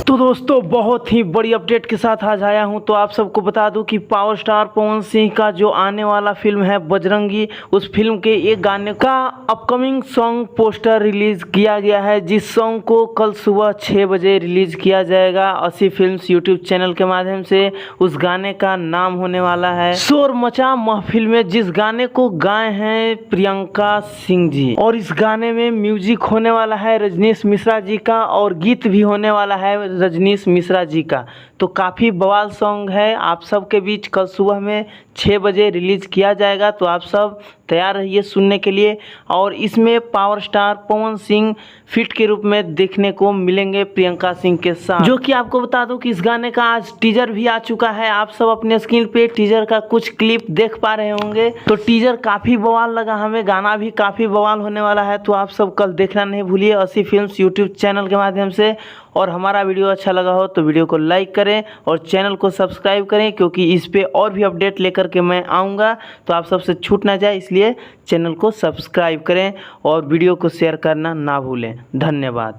तो दोस्तों बहुत ही बड़ी अपडेट के साथ आज आया हूं। तो आप सबको बता दूं कि पावर स्टार पवन सिंह का जो आने वाला फिल्म है बजरंगी, उस फिल्म के एक गाने का अपकमिंग सॉन्ग पोस्टर रिलीज किया गया है, जिस सॉन्ग को कल सुबह 6 बजे रिलीज किया जाएगा। असी फिल्म्स यूट्यूब चैनल के माध्यम से। उस गाने का नाम होने वाला है शोर मचा महफिल में, जिस गाने को गाए हैं प्रियंका सिंह जी। और इस गाने में म्यूजिक होने वाला है रजनीश मिश्रा जी का और गीत भी होने वाला है रजनीश मिश्रा जी का। तो काफ़ी बवाल सॉन्ग है, आप सबके बीच कल सुबह में 6 बजे रिलीज़ किया जाएगा। तो आप सब तैयार रहिए सुनने के लिए। और इसमें power star Pawan Singh fit के रूप में देखने को मिलेंगे प्रियंका सिंह के साथ। जो कि आपको बता दूं कि इस गाने का आज टीजर भी आ चुका है। आप सब अपने स्क्रीन पे टीजर का कुछ क्लिप देख पा रहे होंगे। तो टीजर काफ़ी बवाल लगा हमें, गाना भी काफ़ी बवाल होने वाला है। तो आप सब कल देखना नहीं भूलिए असी फिल्म्स यूट्यूब चैनल के माध्यम से। और हमारा वीडियो अच्छा लगा हो तो वीडियो को लाइक करें और चैनल को सब्सक्राइब करें, क्योंकि इस पे और भी अपडेट लेकर के मैं आऊँगा। तो आप सबसे छूट ना जाए, इसलिए चैनल को सब्सक्राइब करें और वीडियो को शेयर करना ना भूलें। धन्यवाद।